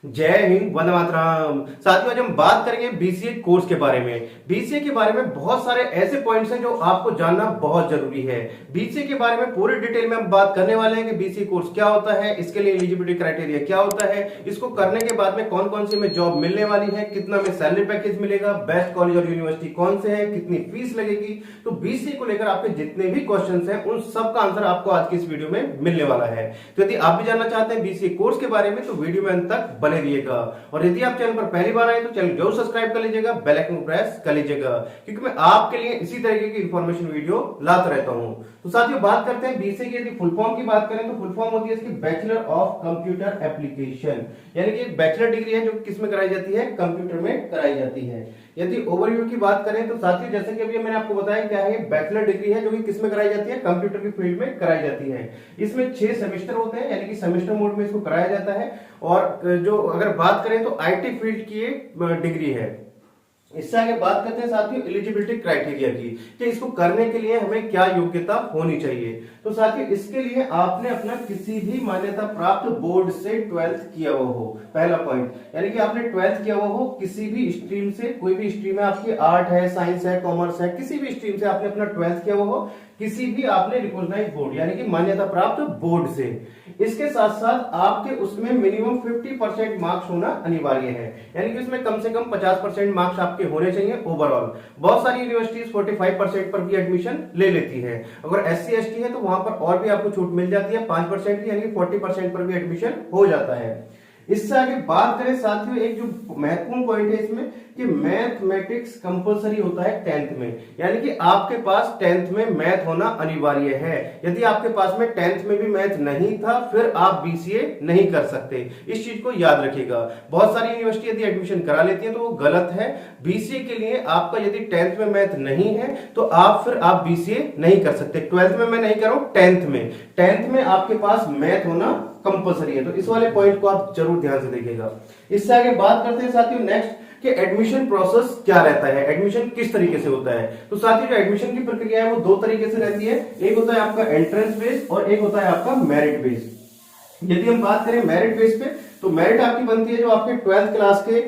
जय हिंद, वंदे मातरम। साथियों, आज हम बात करेंगे बीसीए कोर्स के बारे में। बीसीए के बारे में बहुत सारे ऐसे पॉइंट्स हैं जो आपको जानना बहुत जरूरी है। बीसीए के बारे में पूरी डिटेल में हम बात करने वाले हैं कि बीसीए कोर्स क्या होता है, इसके लिए एलिजिबिलिटी क्राइटेरिया क्या होता है, इसको करने के बाद में कौन कौन सी में जॉब मिलने वाली है, कितना में सैलरी पैकेज मिलेगा, बेस्ट कॉलेज और यूनिवर्सिटी कौन से है, कितनी फीस लगेगी। तो बीसीए को लेकर आपके जितने भी क्वेश्चन हैं उन सब का आंसर आपको आज की इस वीडियो में मिलने वाला है। तो यदि आप भी जानना चाहते हैं बीसीए कोर्स के बारे में तो वीडियो में अंत तक बने रहिएगा। और यदि आप चैनल पर पहली बार आए तो चैनल जरूर सब्सक्राइब कर लीजिएगा, बेल आइकन प्रेस कर लीजिएगा, क्योंकि मैं आपके लिए इसी तरीके की इंफॉर्मेशन वीडियो लाता रहता हूं। तो साथियों, बात करते हैं बीसीए की। यदि फुल फॉर्म की बात करें तो फुल फॉर्म होती है इसकी बैचलर ऑफ कंप्यूटर एप्लीकेशन, यानी कि एक बैचलर डिग्री है जो किस में कराई जाती है, कंप्यूटर में कराई जाती है। यदि ओवरव्यू की बात करें तो साथियों, जैसे कि अभी मैंने आपको बताया क्या है, बैचलर डिग्री है जो कि किस में कराई जाती है, कंप्यूटर की फील्ड में कराई जाती है। इसमें 6 सेमेस्टर होते हैं, यानी कि सेमेस्टर मोड में इसको कराया जाता है। और जो अगर बात करें तो आईटी फील्ड की एक डिग्री है। इससे आगे बात करते हैं साथियों एलिजिबिलिटी क्राइटेरिया की, कि इसको करने के लिए हमें क्या योग्यता होनी चाहिए। तो साथियों, इसके लिए आपने अपना किसी भी मान्यता प्राप्त बोर्ड से 12th किया हुआ हो, पहला पॉइंट। यानी कि आपने 12th किया हुआ हो किसी भी स्ट्रीम से, कोई भी स्ट्रीम है आपकी, आर्ट है, साइंस है, कॉमर्स है, किसी भी स्ट्रीम से आपने अपना 12th किया हुआ हो किसी भी आपने रिकॉग्नाइज्ड बोर्ड यानी कि मान्यता प्राप्त बोर्ड से। इसके साथ साथ आपके उसमें मिनिमम 50% मार्क्स होना अनिवार्य है, यानी कि उसमें कम से कम 50% मार्क्स आपके होने चाहिए ओवरऑल। बहुत सारी यूनिवर्सिटीज 45% पर भी एडमिशन ले लेती है। अगर एससी एसटी है तो वहां पर और भी आपको छूट मिल जाती है 5% की, यानी कि 40% पर भी एडमिशन हो जाता है। इससे आगे बात करें साथियों, एक जो महत्वपूर्ण पॉइंट है इसमें कि मैथमेटिक्स कंपलसरी होता है 10th में, यानी कि आपके पास 10th में मैथ होना अनिवार्य है। यदि आपके पास में 10th में भी मैथ नहीं था फिर आप बीसीए नहीं कर सकते, इस चीज को याद रखिएगा। बहुत सारी यूनिवर्सिटी यदि एडमिशन करा लेती है तो वो गलत है। बीसीए के लिए आपका यदि 10th में मैथ नहीं है तो आप बीसीए नहीं कर सकते। 12th में मैं नहीं कर रहा हूं, 10th में आपके पास मैथ होना कंपलसरी है। तो इस वाले पॉइंट को आप जरूर ध्यान से देखिएगा। इससे आगे बात करते हैं साथियों नेक्स्ट कि एडमिशन प्रोसेस क्या रहता है, एडमिशन किस तरीके से होता है। तो साथियों, जो एडमिशन की प्रक्रिया है वो 2 तरीके से रहती है, एक होता है आपका एंट्रेंस बेस और एक होता है आपका मेरिट बेस। यदि हम बात करें मेरिट बेस पे तो मेरिट आपकी बनती है जो आपके 12th क्लास के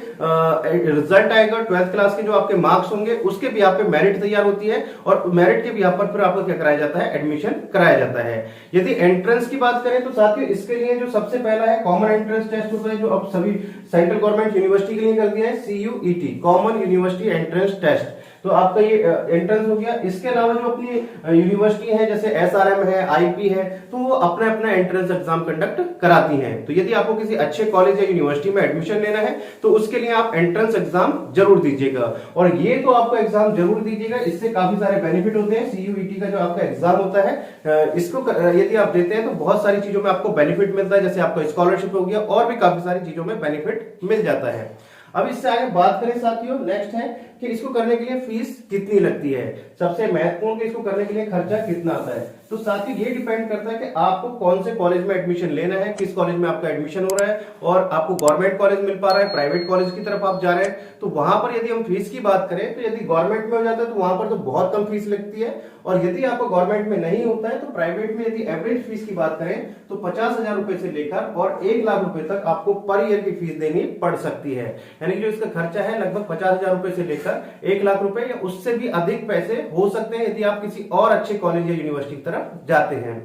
रिजल्ट आएगा, 12th क्लास के जो आपके मार्क्स होंगे उसके भी पे मेरिट तैयार होती है और मेरिट के भी पर फिर आपको क्या कराया जाता है, एडमिशन कराया जाता है। यदि एंट्रेंस की बात करें तो साथियों इसके लिए जो सबसे पहला है कॉमन एंट्रेंस टेस्ट होता है, जो अब सभी सेंट्रल गवर्नमेंट यूनिवर्सिटी के लिए कर दिया है, CUET common university entrance test. तो आपका ये एंट्रेंस हो गया। इसके अलावा जो अपनी यूनिवर्सिटी है जैसे SRM है, IP है, तो वो अपना अपना एंट्रेंस एग्जाम कंडक्ट कराती हैं। तो यदि आपको किसी अच्छे कॉलेज या यूनिवर्सिटी में एडमिशन लेना है तो उसके लिए आप एंट्रेंस एग्जाम जरूर दीजिएगा। और ये तो आपको एग्जाम जरूर दीजिएगा, इससे काफी सारे बेनिफिट होते हैं। CUET का जो आपका एग्जाम होता है इसको यदि आप देते हैं तो बहुत सारी चीजों में आपको बेनिफिट मिलता है, जैसे आपका स्कॉलरशिप हो गया और भी काफी सारी चीजों में बेनिफिट मिल जाता है। अब इससे आगे बात करें साथियों, नेक्स्ट है कि इसको करने के लिए फीस कितनी लगती है। सबसे महत्वपूर्ण कि इसको करने के लिए खर्चा कितना आता है। तो साथियों ये डिपेंड करता है कि आपको कौन से कॉलेज में एडमिशन लेना है, किस कॉलेज में आपका एडमिशन हो रहा है और आपको गवर्नमेंट कॉलेज मिल पा रहा है, प्राइवेट कॉलेज की तरफ आप जा रहे हैं। तो वहां पर यदि हम फीस की बात करें तो यदि गवर्नमेंट में हो जाता है तो वहां पर तो बहुत कम फीस लगती है, और यदि आपको गवर्नमेंट में नहीं होता है तो प्राइवेट में यदि एवरेज फीस की बात करें तो 50,000 रुपए से लेकर और 1 लाख रुपए तक आपको पर ईयर की फीस देनी पड़ सकती है। यानी कि जो इसका खर्चा है लगभग 50,000 रुपए से लेकर 1 लाख रुपए या उससे भी अधिक पैसे हो सकते हैं यदि आप किसी और अच्छे कॉलेज या यूनिवर्सिटी की तरफ जाते हैं।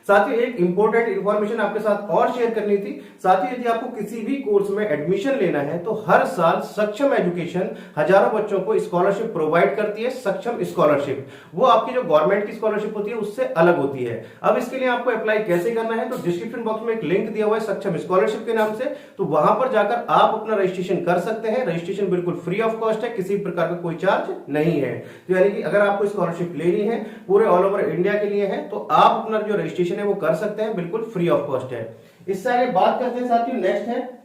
साथियों एक इंपॉर्टेंट इंफॉर्मेशन आपके साथ और शेयर करनी थी। साथियों यदि आपको किसी भी कोर्स में एडमिशन लेना है तो हर साल सक्षम एजुकेशन हजारों बच्चों को स्कॉलरशिप प्रोवाइड करती है। सक्षम स्कॉलरशिप वो आपकी जो गवर्नमेंट की स्कॉलरशिप होती है उससे अलग होती है। अब इसके लिए आपको अप्लाई कैसे करना है तो डिस्क्रिप्शन बॉक्स में एक लिंक दिया हुआ है सक्षम स्कॉलरशिप के नाम से, तो वहां पर जाकर आप अपना रजिस्ट्रेशन कर सकते हैं। रजिस्ट्रेशन बिल्कुल फ्री ऑफ कॉस्ट है, किसी प्रकार का कोई चार्ज नहीं है। तो यानी कि अगर आपको स्कॉलरशिप लेनी है पूरे ऑल ओवर इंडिया के लिए है तो आप अपना जो रजिस्ट्रेशन है वो कर सकते हैं, बिल्कुल फ्री ऑफ कॉस्ट है। इससे आगे बात करते हैं साथियों, नेक्स्ट है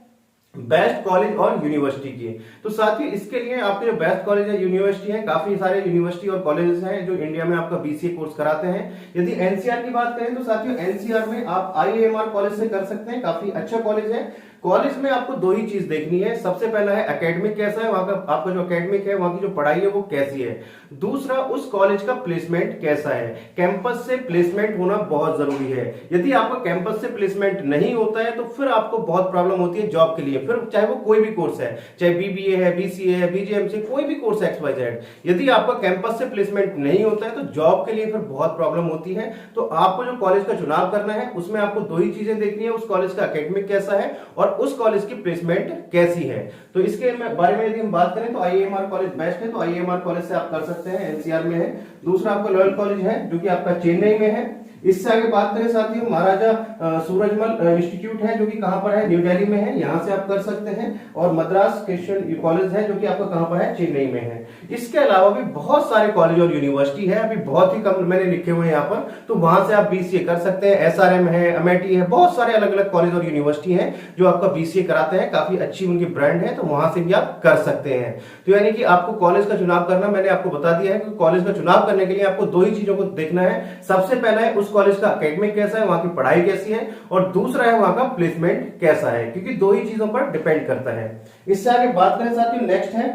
बेस्ट कॉलेज और यूनिवर्सिटी की। तो साथियों इसके लिए आपके जो बेस्ट कॉलेज है, यूनिवर्सिटी है, काफी सारे यूनिवर्सिटी और कॉलेजेस हैं जो इंडिया में आपका बीसीए कोर्स कराते हैं। यदि एनसीआर की बात करें तो साथियों एनसीआर में आप IIMR कॉलेज से कर सकते हैं, काफी अच्छा कॉलेज है। कॉलेज में आपको दो ही चीज देखनी है। सबसे पहला है एकेडमिक कैसा है, वहां का आपका जो एकेडमिक है, वहां की जो पढ़ाई है वो कैसी है। दूसरा, उस कॉलेज का प्लेसमेंट कैसा है। कैंपस से प्लेसमेंट होना बहुत जरूरी है। यदि आपका कैंपस से प्लेसमेंट नहीं होता है तो फिर आपको बहुत प्रॉब्लम होती है जॉब के लिए, फिर चाहे वो कोई भी कोर्स है, चाहे बीबीए है, बीसीए है, बीजीएमसी, कोई भी कोर्स है XYZ, यदि आपका कैंपस से प्लेसमेंट नहीं होता है तो जॉब के लिए फिर बहुत प्रॉब्लम होती है। तो आपको जो कॉलेज का चुनाव करना है उसमें आपको दो ही चीजें देखनी है, उस कॉलेज का एकेडमिक कैसा है और उस कॉलेज की प्लेसमेंट कैसी है। तो इसके बारे में यदि हम बात करें तो IIMR कॉलेज बेस्ट है, तो IIMR कॉलेज से आप कर सकते हैं, NCR में है। दूसरा आपका लॉयल कॉलेज है जो कि आपका चेन्नई में है। इससे आगे बात करें साथियों, महाराजा सूरजमल इंस्टीट्यूट है जो कि कहां पर है, न्यू दिल्ली में है, यहां से आप कर सकते हैं। और मद्रास क्रिश्चियन कॉलेज है जो कि आपका कहां पर है, चेन्नई में है। इसके अलावा भी बहुत सारे कॉलेज और यूनिवर्सिटी है, अभी बहुत ही कम मैंने लिखे हुए हैं यहाँ पर, तो वहां से आप BCA कर सकते हैं। SRM है, MIT है, बहुत सारे अलग अलग कॉलेज और यूनिवर्सिटी है जो आपका BCA कराते हैं, काफी अच्छी उनकी ब्रांड है, तो वहां से भी आप कर सकते हैं। तो यानी कि आपको कॉलेज का चुनाव करना, मैंने आपको बता दिया है कि कॉलेज का चुनाव करने के लिए आपको दो ही चीजों को देखना है। सबसे पहला है उस कॉलेज का एकेडमिक कैसा है, वहां की पढ़ाई कैसी है, और दूसरा है वहां का प्लेसमेंट कैसा है, क्योंकि दो ही चीजों पर डिपेंड करता है। इससे आगे बात करें साथियों, नेक्स्ट है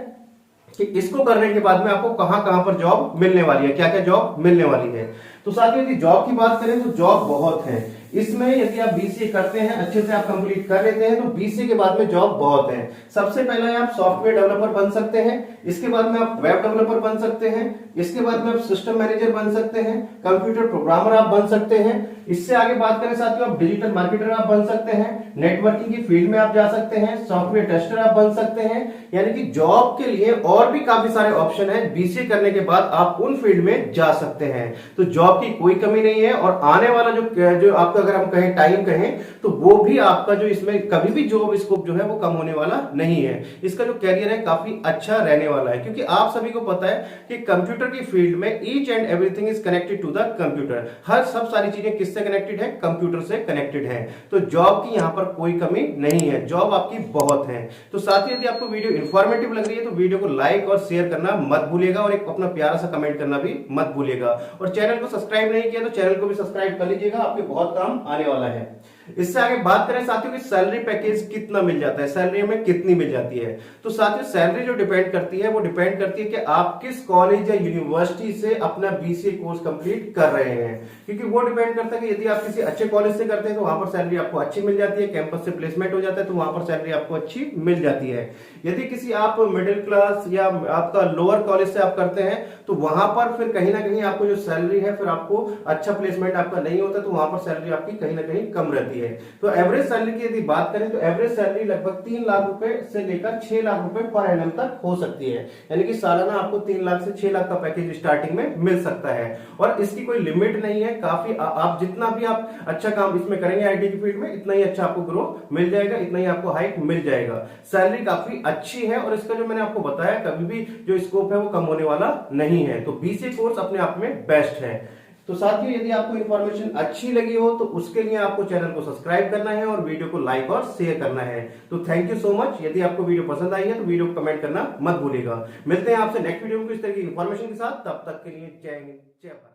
कि इसको करने के बाद में आपको कहां कहां पर जॉब मिलने वाली है, क्या क्या जॉब मिलने वाली है। तो साथियों यदि जॉब की बात करें तो जॉब बहुत है इसमें। यदि आप BCA करते हैं, अच्छे से आप कंप्लीट कर लेते हैं, तो BCA के बाद में जॉब बहुत है। सबसे पहले आप सॉफ्टवेयर डेवलपर बन सकते हैं, इसके बाद में आप वेब डेवलपर बन सकते हैं, इसके बाद में आप सिस्टम मैनेजर बन सकते हैं, कंप्यूटर प्रोग्रामर आप बन सकते हैं। इससे आगे बात करें साथियों, आप डिजिटल मार्केटर आप बन सकते हैं, नेटवर्किंग की फील्ड में आप जा सकते हैं, सॉफ्टवेयर टेस्टर आप बन सकते हैं। यानी कि जॉब के लिए और भी काफी सारे ऑप्शन है। BCA करने के बाद आप उन फील्ड में जा सकते हैं, तो जॉब की कोई कमी नहीं है। और आने वाला जो आपका अगर हम कहें टाइम कहें तो वो भी आपका जो इसमें कभी भी जॉब स्कोप जो है वो कम होने वाला नहीं है। इसका जो कैरियर है काफी अच्छा रहने वाला है, क्योंकि आप सभी को पता है कि कंप्यूटर की फील्ड में each and everything is connected to the computer. हर सब सारी चीजें किससे कनेक्टेड है, कंप्यूटर से कनेक्टेड है। तो जॉब की यहां पर कोई कमी नहीं है, जॉब आपकी बहुत है। तो साथ ही यदि आपको वीडियो इंफॉर्मेटिव लग रही है तो वीडियो को लाइक और शेयर करना मत भूलिएगा, और एक अपना प्यारा सा कमेंट करना भी मत भूलिएगा। और चैनल को सब्सक्राइब नहीं किया तो चैनल को भी सब्सक्राइब कर लीजिएगा, आपके बहुत काम आने वाला है। इससे आगे बात करें साथियों कि सैलरी पैकेज कितना मिल जाता है, सैलरी हमें कितनी मिल जाती है। तो साथियों सैलरी जो डिपेंड करती है वो डिपेंड करती है कि आप किस कॉलेज या यूनिवर्सिटी से अपना BCA कोर्स कंप्लीट कर रहे हैं, क्योंकि वो डिपेंड करता है कि यदि आप किसी अच्छे कॉलेज से करते हैं तो वहां पर सैलरी आपको अच्छी मिल जाती है, कैंपस से प्लेसमेंट हो जाता है तो वहां पर सैलरी आपको अच्छी मिल जाती है। यदि किसी आप मिडिल क्लास या आपका लोअर कॉलेज से आप करते हैं तो वहां पर फिर कहीं ना कहीं आपको जो सैलरी है, फिर आपको अच्छा प्लेसमेंट आपका नहीं होता, तो वहां पर सैलरी आपकी कहीं ना कहीं कम रहती है। तो एवरेज सैलरी की यदि बात करें तो एवरेज सैलरी लगभग 3 लाख रुपए से लेकर 6 लाख रुपए पर एनम तक हो सकती है। यानी कि सालाना आपको 3 लाख से 6 लाख का पैकेज स्टार्टिंग में मिल सकता है, और इसकी कोई लिमिट नहीं है। काफी आप जितना भी आप अच्छा काम इसमें करेंगे IT की फील्ड में, इतना ही अच्छा आपको ग्रो मिल जाएगा, इतना ही आपको हाइक मिल जाएगा। सैलरी काफी अच्छी है, और इसका जो मैंने आपको बताया कभी भी जो स्कोप है वो कम होने वाला नहीं है। तो BCA कोर्स अपने आप में बेस्ट है। तो साथियों यदि आपको इन्फॉर्मेशन अच्छी लगी हो तो उसके लिए आपको चैनल को सब्सक्राइब करना है और वीडियो को लाइक और शेयर करना है। तो थैंक यू सो मच। यदि आपको वीडियो पसंद आई है तो वीडियो को कमेंट करना मत भूलिएगा। मिलते हैं आपसे नेक्स्ट वीडियो में इस तरह की इन्फॉर्मेशन के साथ, तब तक के लिए जय हिंद, जय भारत।